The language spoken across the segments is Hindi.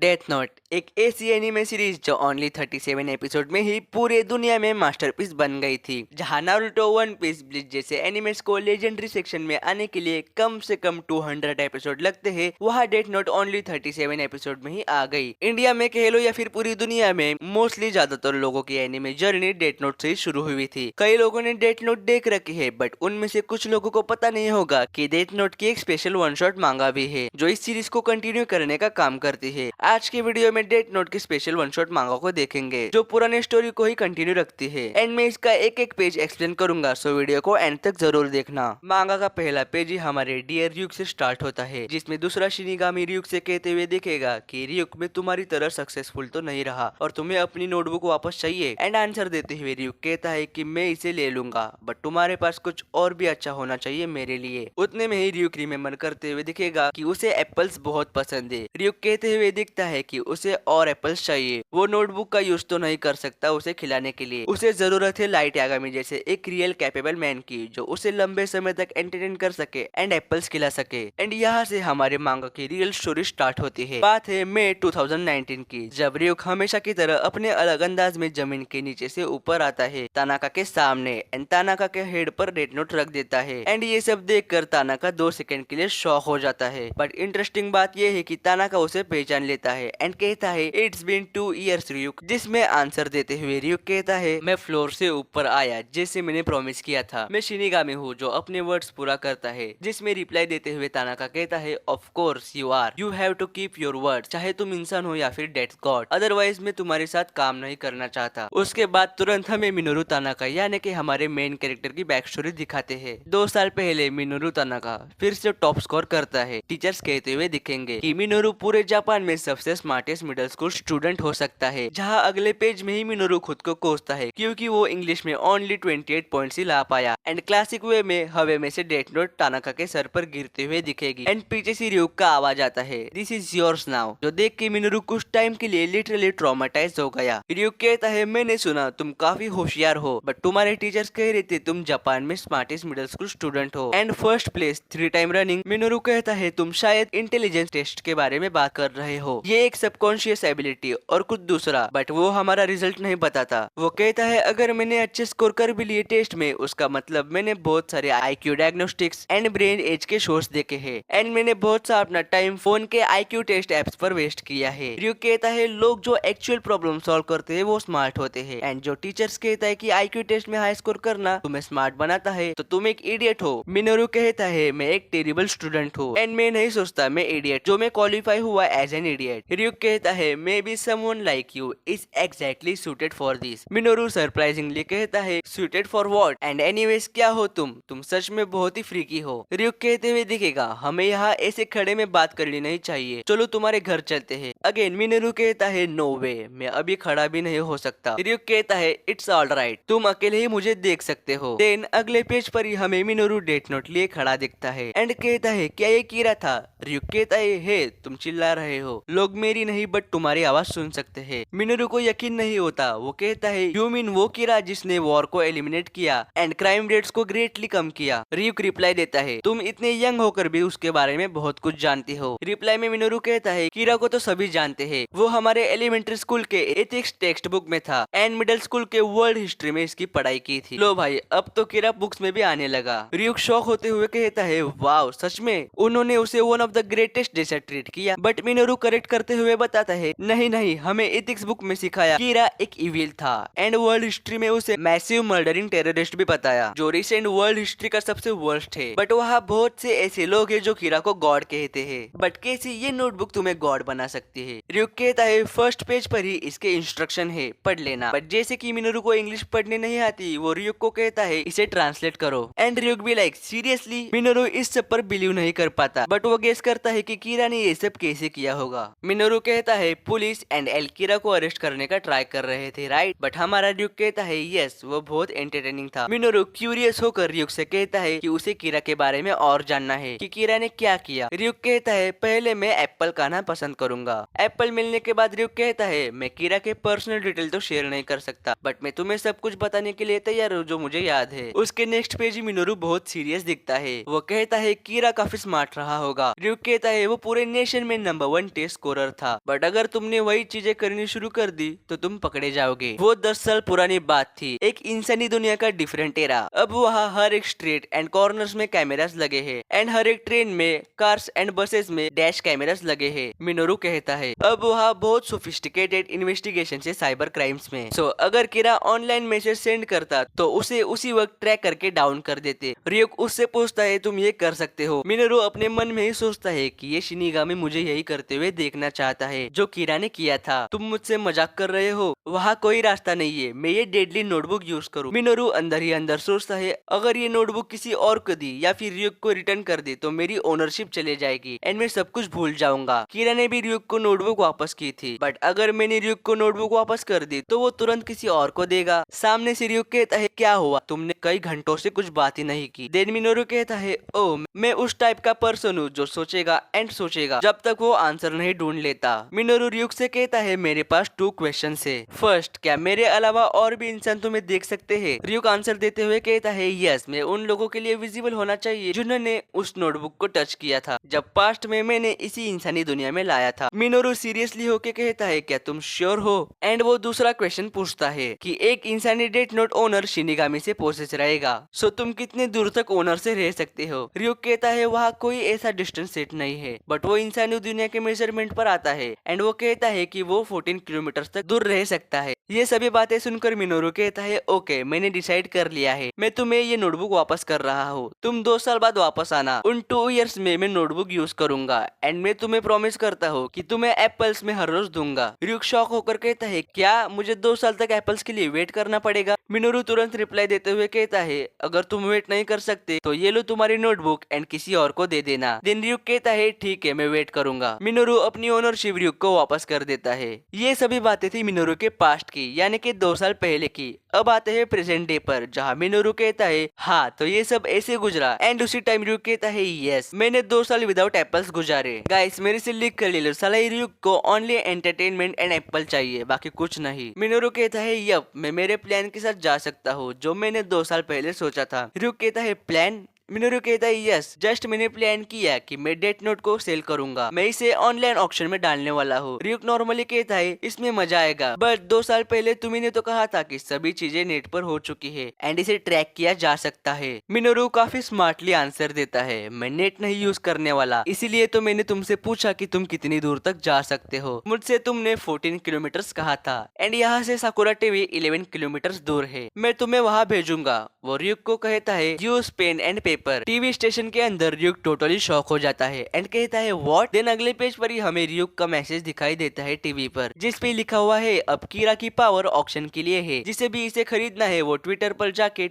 डेथ नोट एक ऐसी एनिमे सीरीज जो ओनली 37 एपिसोड में ही पूरे दुनिया में मास्टरपीस बन गई थी। जहां नारुतो, वन पीस, ब्लिच जैसे एनिमेस को लेजेंडरी सेक्शन में आने के लिए कम से कम 200 एपिसोड लगते हैं, वहां डेथ नोट ओनली 37 एपिसोड में ही आ गई। इंडिया में कह लो या फिर पूरी दुनिया में मोस्टली ज्यादातर लोगों की एनिमे जर्नी डेथ नोट से ही शुरू हुई थी। कई लोगों ने डेथ नोट देख रखी है, बट उनमें से कुछ लोगों को पता नहीं होगा कि डेथ नोट की एक स्पेशल वन शॉट मांगा भी है जो इस सीरीज को कंटिन्यू करने का काम करती है। आज की वीडियो में डेथ नोट की स्पेशल वन शॉट मांगा को देखेंगे जो पुराने स्टोरी को ही कंटिन्यू रखती है, एंड मैं इसका एक एक पेज एक्सप्लेन करूंगा, सो वीडियो को एंड तक जरूर देखना। मांगा का पहला पेज ही हमारे डियर ryuk से स्टार्ट होता है, जिसमें दूसरा शिनिगामी ryuk से कहते हुए दिखेगा कि ryuk में तुम्हारी तरह सक्सेसफुल तो नहीं रहा और तुम्हें अपनी नोटबुक वापस चाहिए। एंड आंसर देते हुए ryuk कहता है कि मैं इसे ले लूंगा, बट तुम्हारे पास कुछ और भी अच्छा होना चाहिए मेरे लिए। उतने में ही ryuk रिमेम्बर करते हुए दिखेगा कि उसे एप्पल्स बहुत पसंद है। ryuk कहते हुए दिखता है कि उसे और एप्पल्स चाहिए। वो नोटबुक का यूज तो नहीं कर सकता उसे खिलाने के लिए, उसे जरूरत है लाइट यागामी जैसे एक रियल कैपेबल मैन की जो उसे लंबे समय तक एंटरटेन कर सके एंड एप्पल्स खिला सके। एंड यहाँ से हमारे मांगा की रियल स्टोरी स्टार्ट होती है। बात है मई 2019 की, जब ryuk हमेशा की तरह अपने अलग अंदाज में जमीन के नीचे से ऊपर आता है तानाका के सामने एंड तानाका के हेड पर डेथ नोट रख देता है। एंड ये सब देखकर तानाका 2 सेकंड के लिए शॉक हो जाता है, बट इंटरेस्टिंग बात ये है कि तानाका उसे पहचान लेता है एंड कहता है इट्स बीन 2 years ryuk, जिसमें आंसर देते हुए ryuk कहता है मैं फ्लोर से ऊपर आया जैसे मैंने प्रॉमिस किया था, मैं शिनिगामी हूँ जो अपने वर्ड्स पूरा करता है। जिसमें रिप्लाई देते हुए तानाका कहता है of course you are, you have to keep your word, चाहे तुम इंसान हो या फिर डेथ गॉड, अदरवाइज मैं तुम्हारे साथ काम नहीं करना चाहता। उसके बाद तुरंत हमें मिनोरू तानाका यानी कि हमारे मेन कैरेक्टर की बैक स्टोरी दिखाते हैं। 2 साल पहले मिनोरू तानाका फिर से टॉप स्कोर करता है। टीचर्स कहते हुए दिखेंगे कि मिनोरू पूरे जापान में सबसे स्मार्टेस्ट मिडिल स्कूल स्टूडेंट हो सकता है। जहां अगले पेज में ही मिनोरू खुद को कोसता है क्योंकि वो इंग्लिश में ओनली 28 पॉइंट्स ही ला पाया। एंड क्लासिक वे में हवे में से डेथ नोट तानाका के सर पर गिरते हुए दिखेगी एंड पीछे से ryuk का आवाज आता है दिस इज योर्स नाउ, जो देख के मिनोरू कुछ टाइम के लिए लिटरली ट्रॉमेटाइज हो गया। ryuk कहता है मैंने सुना तुम काफी होशियार हो, बट तुम्हारे टीचर्स कह रहे थे तुम जापान में स्मार्टेस्ट मिडिल स्कूल स्टूडेंट हो and first place 3 time running. Minoru कहता है तुम शायद इंटेलिजेंस टेस्ट के बारे में बात कर रहे हो, ये एक सबकॉन्शियस एबिलिटी और कुछ दूसरा, बट वो हमारा रिजल्ट नहीं बताता। वो कहता है अगर मैंने अच्छे स्कोर कर भी लिए टेस्ट में, उसका मतलब मैंने बहुत सारे IQ diagnostics and brain age के शोज देखे हैं एंड मैंने बहुत सा अपना टाइम फोन के IQ टेस्ट एप्स पर वेस्ट किया है। ryuk कहता है लोग जो एक्चुअल प्रॉब्लम सॉल्व करते हैं वो स्मार्ट होते हैं, एंड जो टीचर्स कहता है कि IQ टेस्ट में हाई स्कोर करना तुम्हें स्मार्ट बनाता है तो तुम एक इडियट हो। मिनोरू कहता है मैं एक टेरिबल स्टूडेंट हूँ एंड मैं नहीं सोचता मैं इडियट जो मैं क्वालिफाई हुआ एज एन इडियट। ryuk कहता है may be someone like you is exactly suited for this. Minoru surprisingly कहता है suited for what and anyways क्या हो तुम सच में बहुत ही फ्रीकी हो। ryuk कहते हुए दिखेगा हमें यहाँ ऐसे खड़े में बात करनी नहीं चाहिए, चलो तुम्हारे घर चलते हैं। अगेन मिनोरू कहता है नो वे, मैं अभी खड़ा भी नहीं हो सकता। ryuk कहता है इट्स ऑलराइट, तुम अकेले ही मुझे देख सकते हो। देन अगले पेज पर ही हमें मिनोरू डेथ नोट लिए खड़ा दिखता है एंड कहता है क्या ये कीरा था। ryuk कहता है हे तुम चिल्ला रहे हो, लोग मेरी नहीं बट तुम्हारी आवाज सुन सकते हैं। मिनोरू को यकीन नहीं होता, वो कहता है यू मीन वो कीरा जिसने वॉर को एलिमिनेट किया एंड क्राइम रेट्स को ग्रेटली कम किया। ryuk रिप्लाई देता है तुम इतने यंग होकर भी उसके बारे में बहुत कुछ जानती हो। रिप्लाई में मिनोरू कहता है कीरा को तो सभी जानते हैं, वो हमारे एलिमेंट्री स्कूल के एथिक्स टेक्स्ट बुक में था एंड मिडिल स्कूल के वर्ल्ड हिस्ट्री में इसकी पढ़ाई की थी। लो भाई अब तो कीरा बुक्स में भी आने लगा। ryuk शॉक होते हुए कहता है वाओ सच में उन्होंने उसे वन ऑफ द ग्रेटेस्ट जैसा ट्रीट किया, बट मिनोरू करेक्ट करते हुए बताता है नहीं हमें एथिक्स बुक में सिखाया कीरा एक इविल था एंड वर्ल्ड हिस्ट्री में उसे मैसिव मर्डरिंग टेररिस्ट भी बताया जो रिसेंट वर्ल्ड हिस्ट्री का सबसे वर्स्ट है। बट वहाँ बहुत से ऐसे लोग हैं जो कीरा को गॉड कहते हैं, बट कैसे ये नोटबुक तुम्हें गॉड बना सकती है। ryuk कहता है फर्स्ट पेज पर ही इसके इंस्ट्रक्शन है पढ़ लेना, बट जैसे कि मिनोरू को इंग्लिश पढ़ने नहीं आती वो ryuk को कहता है इसे ट्रांसलेट करो एंड ryuk भी लाइक सीरियसली। मिनोरू इस सब पर बिलीव नहीं कर पाता, बट वो गेस करता है कि कीरा ने ये सब कैसे किया होगा। मिनोरू कहता है पुलिस एंड एल कीरा को अरेस्ट करने का ट्राई कर रहे थे राइट, बट हमारा ryuk कहता है यस वो बहुत एंटरटेनिंग था। मिनोरू क्यूरियस होकर ryuk से कहता है कि उसे कीरा के बारे में और जानना है कि कीरा ने क्या किया। ryuk कहता है पहले मैं एप्पल खाना पसंद करूंगा एप्पल मिलने के बाद रियुक कहता है मैं कीरा के पर्सनल डिटेल तो शेयर नहीं कर सकता, बट मैं तुम्हें सब कुछ बताने के लिए तैयार हूँ जो मुझे याद है। उसके नेक्स्ट पेज मिनोरू बहुत सीरियस दिखता है। वो कहता है कीरा काफी स्मार्ट रहा होगा। रियुक कहता है वो पूरे नेशन में नंबर 1 टेस्ट स्कोरर था, बट अगर तुमने वही चीजें करनी शुरू कर दी तो तुम पकड़े जाओगे। वो 10 साल पुरानी बात थी, एक इंसानी दुनिया का डिफरेंट एरा। अब वहाँ हर एक स्ट्रीट एंड कॉर्नर्स में कैमरास लगे हैं एंड हर एक ट्रेन में, कार्स एंड बसेस में डैश कैमरास लगे हैं। मिनोरू कहता है अब वहाँ बहुत सोफिस्टिकेटेड इन्वेस्टिगेशन से साइबर क्राइम्स में। सो अगर कीरा ऑनलाइन मैसेज सेंड करता तो उसे उसी वक्त ट्रैक करके डाउन कर देते। रियुक उससे पूछता है तुम ये कर सकते हो। मिनोरू अपने मन में ही सोचता है कि ये शिनिगामी मुझे यही करते हुए देखना चाहता है जो कीरा ने किया था। तुम मुझसे मजाक कर रहे हो, वहाँ कोई रास्ता नहीं है मैं ये डेडली नोटबुक यूज करूँ। मिनोरू अंदर ही अंदर सोचता है अगर ये नोटबुक किसी और को दी या फिर रियुक को रिटर्न कर दी तो मेरी ओनरशिप चले जाएगी एंड मैं सब कुछ भूल जाऊंगा। कीरा ने भी रियुक को नोटबुक वापस की थी, बट अगर मैंने रियुक को नोटबुक वापस कर दी तो वो तुरंत किसी और को देगा। सामने से रियुक कहता है क्या हुआ, तुमने कई घंटों से कुछ बात ही नहीं की। देन मिनोरू कहता है ओ मैं उस टाइप का पर्सन हूँ जो सोचेगा एंड सोचेगा जब तक वो आंसर नहीं ढूंढ लेता। मिनोरू रियुक से कहता है मेरे पास 2 क्वेश्चन है। फर्स्ट, क्या मेरे अलावा और भी इंसान तुम्हें देख सकते हैं? रियुक आंसर देते हुए कहता है यस, मैं उन लोगों के लिए विजिबल होना चाहिए जिन्होंने उस नोटबुक को टच किया था जब पास्ट में मैंने इसी इंसानी दुनिया में लाया था। मिनोरू सीरियसली होके कहता है क्या तुम श्योर हो? एंड वो दूसरा क्वेश्चन पूछता है कि एक इंसानी डेथ नोट ओनर शिनिगामी से पोसेस रहेगा, सो तुम कितने दूर तक ओनर से रह सकते हो? रियुक कहता है वहाँ कोई ऐसा डिस्टेंस सेट नहीं है, बट वो इंसानी दुनिया के मेजरमेंट पर आता है एंड वो कहता है कि वो 14 किलोमीटर तक दूर रह सकता है। ये सभी बातें सुनकर मिनोरू कहता है ओके मैंने डिसाइड कर लिया है, मैं तुम्हें ये नोटबुक वापस कर रहा हूँ। तुम 2 साल बाद वापस आना, उन 2 इयर्स में मैं नोटबुक यूज करूंगा एंड मैं तुम्हें प्रॉमिस करता हूँ कि तुम्हें एप्पल्स में हर रोज दूंगा। रियुक शॉक होकर कहता है क्या मुझे 2 साल तक एप्पल्स के लिए वेट करना पड़ेगा? मिनोरू तुरंत रिप्लाई देते हुए कहता है अगर तुम वेट नहीं कर सकते तो ये लो तुम्हारी नोटबुक एंड किसी और को दे देना। दिन रियुक कहता है ठीक है मैं वेट करूंगा। मिनोरू अपनी ओनरशिप रियुक को वापस कर देता है। ये सभी बातें थी मिनोरू के पास्ट की, यानी कि 2 साल पहले की। अब आते हैं प्रेजेंट डे पर, जहाँ मिनोरू कहता है हाँ तो ये सब ऐसे गुजरा एंड उसी टाइम रियुक कहता है यस मैंने 2 साल विदाउट एप्पल्स गुजारे। गाइस मेरे से लिख कर ले लो, साला रियुक को ओनली एंटरटेनमेंट एंड एप्पल चाहिए, बाकी कुछ नहीं। मिनोरू कहता है यप मैं मेरे प्लान के साथ जा सकता हूँ जो मैंने 2 साल पहले सोचा था। रियुक कहता है प्लान? मिनोरू कहता है यस जस्ट मैंने प्लान किया कि मैं डेथ नोट को सेल करूंगा, मैं इसे ऑनलाइन ऑक्शन में डालने वाला हूँ। रियुक नॉर्मली कहता है इसमें मजा आएगा, बट 2 साल पहले तुम्ही तो कहा था कि सभी चीजें नेट पर हो चुकी है एंड इसे ट्रैक किया जा सकता है। मिनोरू काफी स्मार्टली आंसर देता है मैं नेट नहीं यूज करने वाला, इसीलिए तो मैंने तुमसे पूछा कि तुम कितनी दूर तक जा सकते हो। मुझसे तुमने 14 किलोमीटर कहा था एंड यहाँ से साकुरा टीवी 11 किलोमीटर दूर है, मैं तुम्हें वहाँ भेजूंगा। वो रियुक को कहता है use pen and paper. TV station के अंदर रियुक टोटली शॉक हो जाता है एंड कहता है व्हाट। देन अगले पेज पर ही हमें रियुक का मैसेज दिखाई देता है टीवी पर, जिस पे लिखा हुआ है अब कीरा की पावर ऑक्शन के लिए है, जिसे भी इसे खरीदना है वो ट्विटर पर जाके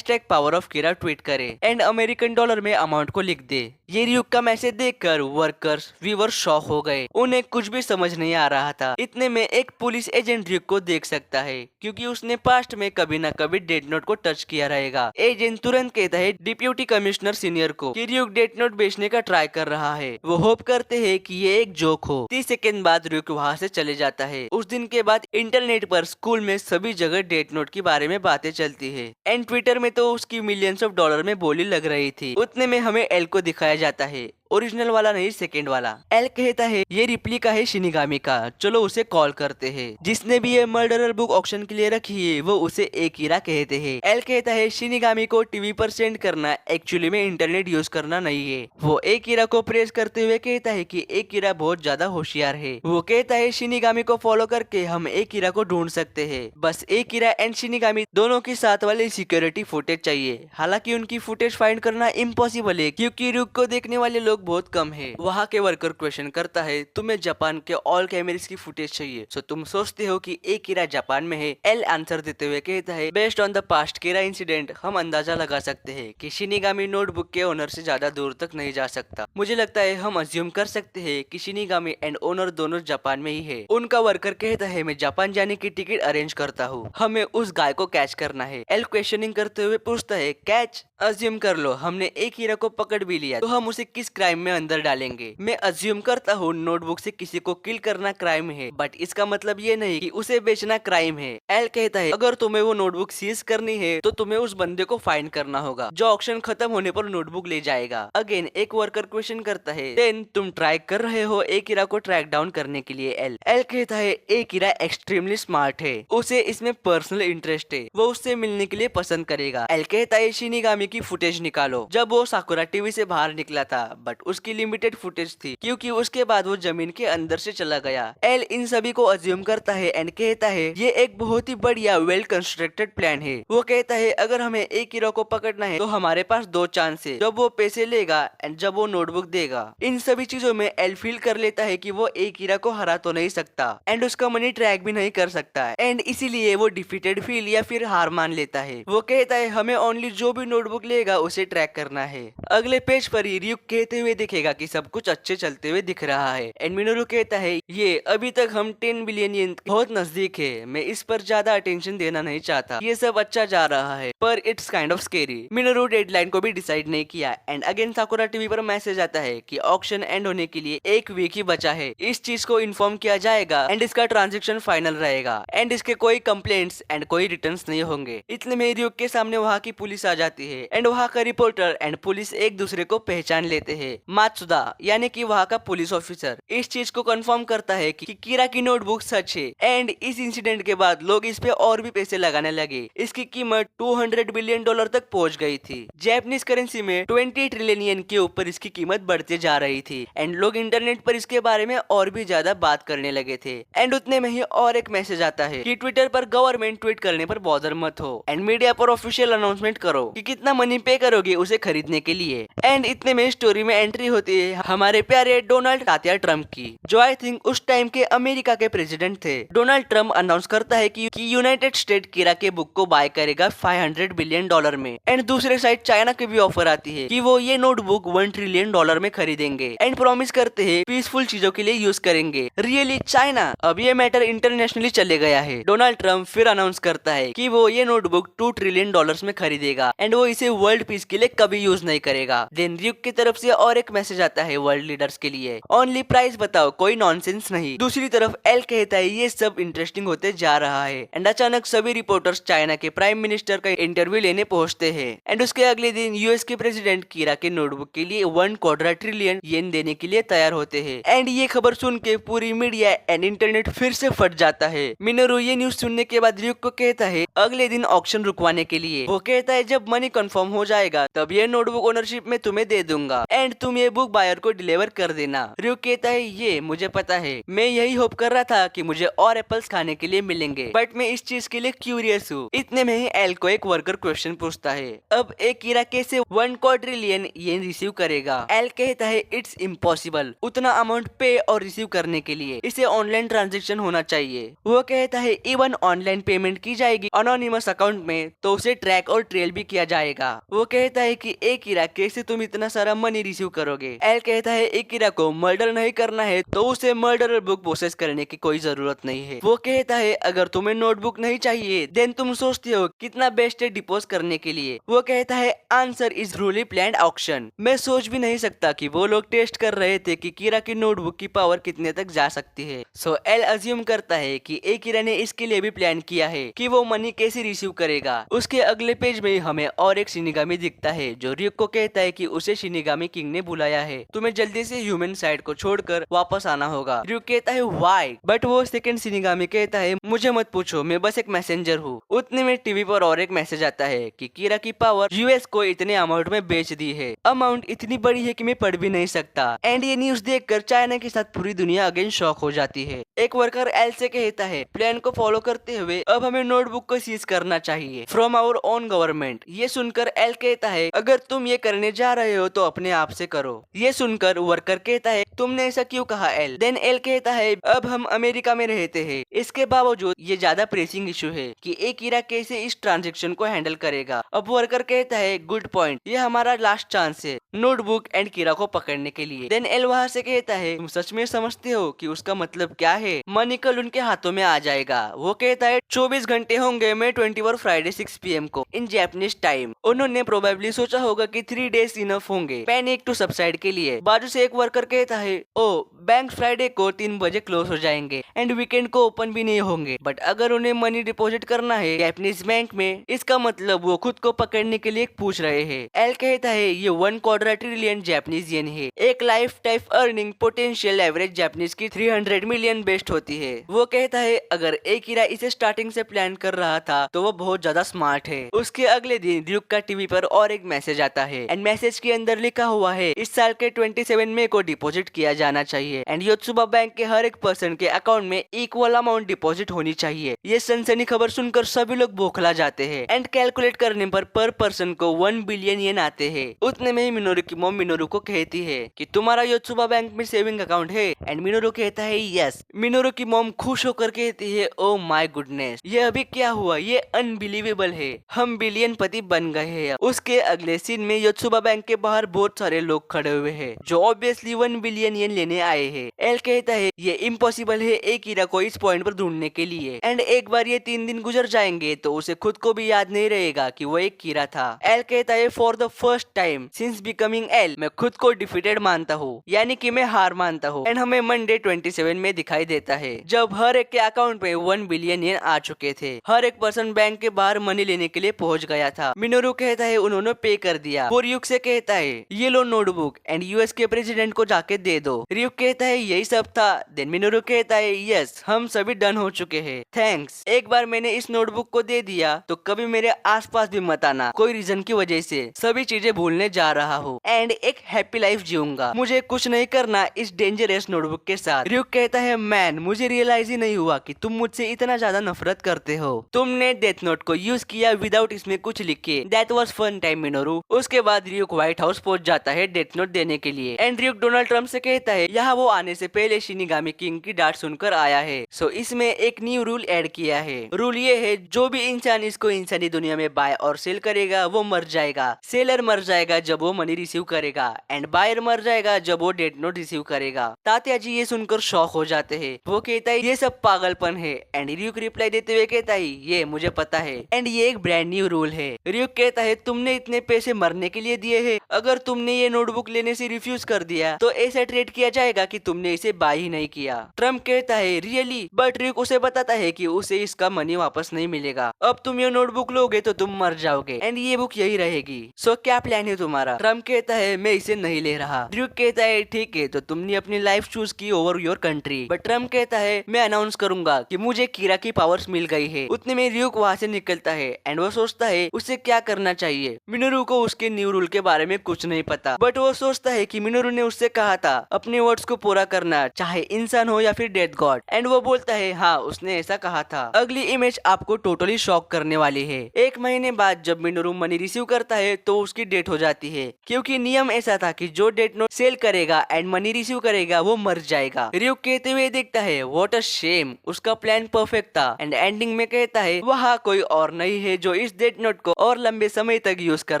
#पावर ऑफ कीरा ट्वीट करे एंड अमेरिकन डॉलर में अमाउंट को लिख दे। ये रियुक का मैसेज देखकर वर्कर्स व्यूअर शॉक हो गए, उन्हें कुछ भी समझ नहीं आ रहा था। इतने में एक पुलिस एजेंट रियुक को देख सकता है क्योंकि उसने पास्ट में कभी न कभी डेथ नोट को टच किया रहेगा। एजेंट तुरंत कहता है डिप्यूटी कमिश्नर सीनियर को कि रियुक डेथ नोट बेचने का ट्राई कर रहा है, वो होप करते हैं कि ये एक जोक हो। 30 सेकंड बाद रियुक वहाँ से चले जाता है। उस दिन के बाद इंटरनेट पर, स्कूल में, सभी जगह डेथ नोट के बारे में बातें चलती है एंड ट्विटर में तो उसकी मिलियंस ऑफ डॉलर में बोली लग रही थी। उतने में हमें एल को दिखाया जाता है, ओरिजिनल वाला नहीं सेकंड वाला। एल कहता है ये रिप्लिका है शिनिगामी का, चलो उसे कॉल करते हैं। जिसने भी ये मर्डरर बुक ऑक्शन के लिए रखी है वो उसे एकीरा कहते हैं। एल कहता है शिनिगामी को टीवी पर सेंड करना एक्चुअली में इंटरनेट यूज करना नहीं है। वो एकीरा को प्रेस करते हुए कहता है कि एकीरा बहुत ज्यादा होशियार है। वो कहता है शिनिगामी को फॉलो करके हम एकीरा को ढूंढ सकते हैं, बस एकीरा एंड शिनिगामी दोनों की साथ वाले सिक्योरिटी फुटेज चाहिए। हालांकि उनकी फुटेज फाइंड करना इम्पॉसिबल है क्योंकि रियुक को देखने वाले लोग बहुत कम है। वहाँ के वर्कर क्वेश्चन करता है तुम्हें जापान के ऑल कैमरेस की फुटेज चाहिए, सो तुम सोचते हो कि एकीरा जापान में है। एल आंसर देते हुए कहता है based on the past Kira incident हम अंदाजा लगा सकते हैं कि शिनिगामी नोटबुक के ओनर से ज्यादा दूर तक नहीं जा सकता। मुझे लगता है हम अज्यूम कर सकते हैं कि शिनिगामी एंड ओनर दोनों जापान में ही है। उनका वर्कर कहता है मैं जापान जाने की टिकट अरेंज करता हूँ, हमें उस गाय को कैच करना है। एल क्वेश्चनिंग करते हुए पूछता है कैच? अज्यूम कर लो हमने एकीरा को पकड़ भी लिया तो हम उसे किस क्राइम टाइम में अंदर डालेंगे। मैं अज्यूम करता हूँ नोटबुक से किसी को किल करना क्राइम है, बट इसका मतलब ये नहीं कि उसे बेचना क्राइम है। एल कहता है अगर तुम्हें वो नोटबुक सीज करनी है तो तुम्हें उस बंदे को फाइन करना होगा जो ऑक्शन खत्म होने पर नोटबुक ले जाएगा। अगेन एक वर्कर क्वेश्चन करता है, देन तुम ट्राई कर रहे हो एकिरा को ट्रैक डाउन करने के लिए? एल कहता है एकिरा एक्सट्रीमली स्मार्ट है, उसे इसमें पर्सनल इंटरेस्ट है, वो उससे मिलने के लिए पसंद करेगा। एल कहता है शिनिगामी की फुटेज निकालो जब वो साकुरा टीवी से बाहर निकला था, बट उसकी लिमिटेड फुटेज थी क्योंकि उसके बाद वो जमीन के अंदर से चला गया। एल इन सभी को अज्यूम करता है एंड कहता है ये एक बहुत ही बढ़िया वेल कंस्ट्रक्टेड प्लान है। वो कहता है अगर हमें एकिरा को पकड़ना है तो हमारे पास दो चांस है, जब वो पैसे लेगा एंड जब वो नोटबुक देगा। इन सभी चीजों में एल फील कर लेता है कि वो एकिरा को हरा तो नहीं सकता एंड उसका मनी ट्रैक भी नहीं कर सकता एंड इसीलिए वो डिफीटेड फील या फिर हार मान लेता है। वो कहता है हमें ओनली जो भी नोटबुक लेगा उसे ट्रैक करना है। अगले पेज पर ही रियुक कहते हुए दिखेगा कि सब कुछ अच्छे चलते हुए दिख रहा है एंड मिनोरू कहता है ये अभी तक हम 10 बिलियन येन बहुत नजदीक है, मैं इस पर ज्यादा अटेंशन देना नहीं चाहता, ये सब अच्छा जा रहा है पर it's kind of scary. Minoru deadline को भी डिसाइड नहीं किया एंड अगेन साकुरा टीवी पर मैसेज आता है कि ऑक्शन एंड होने के लिए एक वीक ही बचा है, इस चीज को इन्फॉर्म किया जाएगा एंड इसका ट्रांजेक्शन फाइनल रहेगा एंड इसके कोई कंप्लेंट्स एंड कोई रिटर्न्स नहीं होंगे। इतने में रियुक के सामने वहाँ की पुलिस आ जाती है एंड वहाँ का रिपोर्टर एंड पुलिस एक दूसरे को पहचान लेते हैं। मात्सुदा यानी कि वहाँ का पुलिस ऑफिसर इस चीज को कंफर्म करता है कि कीरा की नोटबुक सच है एंड इस इंसिडेंट के बाद लोग इस पे और भी पैसे लगाने लगे। इसकी कीमत $200 बिलियन तक पहुंच गई थी। जैपनीज करेंसी में 20 ट्रिलियन येन के ऊपर इसकी कीमत बढ़ते जा रही थी एंड लोग इंटरनेट पर इसके बारे में और भी ज्यादा बात करने लगे थे। एंड उतने में ही और एक मैसेज आता है कि ट्विटर पर गवर्नमेंट ट्वीट करने पर बॉदर मत हो एंड मीडिया पर ऑफिशियल अनाउंसमेंट करो कि कितना मनी पे करोगे उसे खरीदने के लिए। एंड इतने में स्टोरी में एंट्री होती है हमारे प्यारे डोनाल्ड तात्या ट्रम्प की, जो आई थिंक उस टाइम के अमेरिका के प्रेसिडेंट थे। डोनाल्ड ट्रम्प अनाउंस करता है कि यूनाइटेड स्टेट कीरा के बुक को बाय करेगा $500 बिलियन में एंड दूसरे साइड चाइना की भी ऑफर आती है कि वो ये नोटबुक $1 ट्रिलियन में खरीदेंगे एंड प्रॉमिस करते हैं पीसफुल चीजों के लिए यूज करेंगे। Really China? अब ये मैटर इंटरनेशनली चले गया है। डोनाल्ड ट्रम्प फिर अनाउंस करता है कि वो ये नोटबुक $2 ट्रिलियन में खरीदेगा एंड वो इसे वर्ल्ड पीस के लिए कभी यूज नहीं करेगा। देन रियुक की तरफ से और एक मैसेज आता है वर्ल्ड लीडर्स के लिए, ओनली प्राइस बताओ, कोई नॉनसेंस नहीं। दूसरी तरफ एल कहता है ये सब इंटरेस्टिंग होते जा रहा है एंड अचानक सभी रिपोर्टर्स चाइना के प्राइम मिनिस्टर का इंटरव्यू लेने पहुंचते हैं एंड उसके अगले दिन यूएस के प्रेसिडेंट कीरा के नोटबुक के लिए 1/4 ट्रिलियन येन देने के लिए तैयार होते हैं एंड ये खबर सुन के पूरी मीडिया एंड इंटरनेट फिर से फट जाता है। मिनोरू ये न्यूज सुनने के बाद रियुक को कहता है अगले दिन ऑक्शन रुकवाने के लिए। वो कहता है जब मनी कंफर्म हो जाएगा तब ये नोटबुक ओनरशिप में तुम्हें दे दूंगा एंड तुम ये बुक बायर को डिलीवर कर देना। रियुक कहता है ये मुझे पता है, मैं यही होप कर रहा था कि मुझे और एप्पल्स खाने के लिए मिलेंगे, बट मैं इस चीज के लिए क्यूरियस हूँ। इतने में ही एल को एक वर्कर क्वेश्चन पूछता है अब एक कीरा कैसे 1/4 ट्रिलियन येन रिसीव करेगा? एल कहता है इट्स इम्पॉसिबल, उतना अमाउंट पे और रिसीव करने के लिए इसे ऑनलाइन ट्रांजेक्शन होना चाहिए। वो कहता है इवन ऑनलाइन पेमेंट की जाएगी अनोनिमस अकाउंट में तो उसे ट्रैक और ट्रेल भी किया जाएगा। वो कहता है कि एक कीरा कैसे तुम इतना सारा मनी रिसीव करोगे? एल कहता है एक कीरा को मर्डर नहीं करना है तो उसे मर्डर बुक प्रोसेस करने की कोई जरूरत नहीं है। वो कहता है अगर तुम्हें नोटबुक नहीं चाहिए देन तुम सोचते हो कितना बेस्ट है डिपोज करने के लिए। वो कहता है आंसर इज रूली प्लान्ड ऑक्शन। मैं सोच भी नहीं सकता कि वो लोग टेस्ट कर रहे थे कि कीरा की नोटबुक की पावर कितने तक जा सकती है। सो एल अज्यूम करता है कि एक कीरा ने इसके लिए भी प्लान किया है कि वो मनी कैसे रिसीव करेगा। उसके अगले पेज में हमें और एक शिनिगामी दिखता है जो रियुक को कहता है कि उसे शिनिगामी किंग ने बुलाया है, तुम्हें जल्दी से ह्यूमन साइड को छोड़कर वापस आना होगा। रियुक कहता है व्हाई, बट वो सेकंड शिनिगामी कहता है मुझे मत पूछो, मैं बस एक मैसेंजर हूँ। उतने में टीवी पर और एक मैसेज आता है कि कीरा की पावर यूएस को इतने अमाउंट में बेच दी है। अमाउंट इतनी बड़ी है कि मैं पढ़ भी नहीं सकता एंड ये न्यूज देखकर चाइना के साथ पूरी दुनिया अगेन शॉक हो जाती है। एक वर्कर एल से कहता है प्लान को फॉलो करते हुए अब हमें नोटबुक को सीज करना चाहिए फ्रॉम आवर ओन गवर्नमेंट। ये सुनकर एल कहता है अगर तुम ये करने जा रहे हो तो अपने आप से करो। ये सुनकर वर्कर कहता है तुमने ऐसा क्यों कहा एल? देन एल कहता है अब हम अमेरिका में रहते हैं, इसके बावजूद ये ज्यादा प्रेसिंग इशू है कि एक कीरा कैसे इस ट्रांजेक्शन को हैंडल करेगा। अब वर्कर कहता है गुड पॉइंट, ये हमारा लास्ट चांस है नोटबुक एंड कीरा को पकड़ने के लिए। देन एल वहाँ से कहता है तुम सच में समझते हो कि उसका मतलब क्या है? मनी कल उनके हाथों में आ जाएगा। वो कहता है 24 घंटे होंगे May 24 फ्राइडे 6 PM को इन जैपनीज टाइम। उन्होंने प्रोबेबली सोचा होगा कि 3 days इनफ होंगे। पैनिक टू सबसाइड के लिए। बाजू से एक वर्कर कहता है, ओ बैंक फ्राइडे को 3 बजे क्लोज हो जाएंगे एंड वीकेंड को ओपन भी नहीं होंगे, बट अगर उन्हें मनी डिपॉजिट करना है जापानीज बैंक में, इसका मतलब वो खुद को पकड़ने के लिए पूछ रहे हैं। एल कहता है ये 1/4 ट्रिलियन जापानीज येन है। एक life time earning potential average Japanese की 300 मिलियन बेस्ट होती है। वो कहता है अगर एक हीरा इसे स्टार्टिंग से प्लान कर रहा था तो वो बहुत ज्यादा स्मार्ट है। उसके अगले दिन ड्यूक का टीवी पर और एक मैसेज आता है एंड मैसेज के अंदर लिखा हुआ है इस साल के 27 मई को डिपॉजिट किया जाना चाहिए एंड योत्सुबा बैंक के हर एक पर्सन के अकाउंट में इक्वल अमाउंट डिपॉजिट होनी चाहिए। ये सनसनी खबर सुनकर सभी लोग बौखला जाते हैं एंड कैलकुलेट करने पर पर्सन को 1 बिलियन येन आते हैं। उतने में ही मिनोरू की मॉम मिनोरू को कहती है कि तुम्हारा योत्सुबा बैंक में सेविंग अकाउंट है एंड मिनोरू कहता है यस। मिनोरू की मॉम खुश होकर कहती है ओ माय गुडनेस, ये अभी क्या हुआ, ये अनबिलीवेबल है, हम बिलियन पति बन गए हैं। उसके अगले सीन में योत्सुबा बैंक के बाहर बहुत सारे लोग खड़े हुए हैं जो ऑब्वियसली 1 बिलियन येन लेने आए हैं। एल कहता है ये इम्पॉसिबल है एक हीरा को इस पॉइंट पर ढूंढने के लिए एंड एक बार ये 3 दिन गुजर जाएंगे तो उसे खुद को भी याद नहीं रहेगा कि वो एक हीरा था। एल कहता है for the first time since becoming L मैं खुद को डिफीटेड मानता हूँ, यानी कि मैं हार मानता हूँ। एंड हमें मंडे 27 में दिखाई देता है जब हर एक के अकाउंट में 1 बिलियन येन आ चुके थे। हर एक पर्सन बैंक के बाहर मनी लेने के लिए पहुंच गया था। मिनोरू कहता है उन्होंने पे कर दिया। वो रियुक से कहता है ये लो नोटबुक एंड यूएस के प्रेसिडेंट को जाके दे दो। रियुक कहता है यही सब था। देन मिनोरू कहता है यस हम सभी डन हो चुके हैं, थैंक्स। एक बार मैंने इस नोटबुक को दे दिया तो कभी मेरे आसपास भी मत आना, कोई रीजन की वजह से सभी चीजें भूलने जा रहा हूँ एंड एक हैप्पी लाइफ जीऊंगा, मुझे कुछ नहीं करना इस डेंजरस नोटबुक के साथ। रियुक कहता है मैन मुझे रियलाइज ही नहीं हुआ कि तुम मुझसे इतना ज्यादा नफरत करते हो, तुमने डेथ नोट को यूज किया विदाउट इसमें कुछ लिखे, that was fun time Minoru. उसके बाद रियुक व्हाइट हाउस पहुंच जाता है डेथ नोट देने के लिए एंड रियुक डोनाल्ड ट्रम्प से कहता है यहाँ वो आने से पहले शिनिगामी किंग की डांट सुनकर आया है। सो इसमें एक न्यू रूल ऐड किया है। रूल ये है जो भी इंसान इसको इंसानी दुनिया में बाय और सेल करेगा वो मर जाएगा। सेलर मर जाएगा जब वो मनी रिसीव करेगा एंड बायर मर जाएगा जब वो डेथ नोट रिसीव करेगा। तात्या जी ये सुनकर शॉक हो जाते हैं। वो कहता है ये सब पागलपन है एंड रियुक रिप्लाई देते हुए कहता है ये मुझे पता है एंड ये एक ब्रांड न्यू रूल है। रियुक कहता है तुमने इतने पैसे मरने के लिए दिए हैं, अगर तुमने ये नोटबुक लेने से रिफ्यूज कर दिया तो ऐसा ट्रीट किया जाएगा कि तुमने इसे बाय ही नहीं किया। ट्रम्प कहता है रियली, बट रियुक उसे बताता है कि उसे इसका मनी वापस नहीं मिलेगा। अब तुम ये नोटबुक लोगे तो तुम मर जाओगे एंड ये बुक यही रहेगी। सो क्या प्लान है तुम्हारा? ट्रम्प कहता है मैं इसे नहीं ले रहा। रियुक कहता है ठीक है तो तुमने अपनी लाइफ चूज की over your country, but Trump कहता है मैं अनाउंस करूंगा कि मुझे कीरा की पावर्स मिल गई है। उतने में रियुक वहाँ से निकलता है एंड वो सोचता है उसे क्या करना चाहिए। मिनोरू को उसके न्यू रूल के बारे में कुछ नहीं पता, बट वो सोचता है कि मिनोरू ने उससे कहा था अपने वर्ड्स को पूरा करना, चाहे इंसान हो या फिर डेथ गॉड। एंड वो बोलता है हाँ उसने ऐसा कहा था। अगली इमेज आपको टोटली शॉक करने वाली है। 1 महीने बाद जब मिनोरू मनी रिसीव करता है तो उसकी डेथ हो जाती है, क्योंकि नियम ऐसा था कि जो डेथ नोट सेल करेगा एंड मनी रिसीव करेगा वो मर जाएगा। रियुक कहते हुए देखता है व्हाट अ शेम, उसका प्लान परफेक्ट था एंड एंडिंग में कहता है वहाँ कोई और नहीं है जो इस डेथ नोट को और लंबे समय तक यूज कर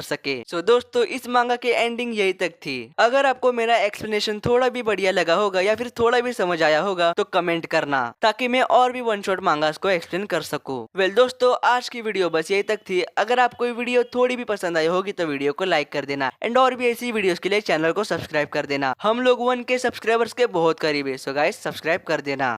सके। सो दोस्तों इस मांगा की एंडिंग यही तक थी। अगर आपको मेरा एक्सप्लेनेशन थोड़ा भी बढ़िया लगा होगा या फिर थोड़ा भी समझ आया होगा तो कमेंट करना, ताकि मैं और भी वन शॉट मांगास को एक्सप्लेन कर सकूं। वेल दोस्तों आज की वीडियो बस यही तक थी। अगर आपको ये वीडियो थोड़ी भी पसंद आई होगी तो वीडियो को लाइक कर देना एंड और भी ऐसी वीडियोस के लिए चैनल को सब्सक्राइब कर देना। हम लोग 1K सब्सक्राइबर्स के बहुत करीब है, सो गाइस सब्सक्राइब कर देना।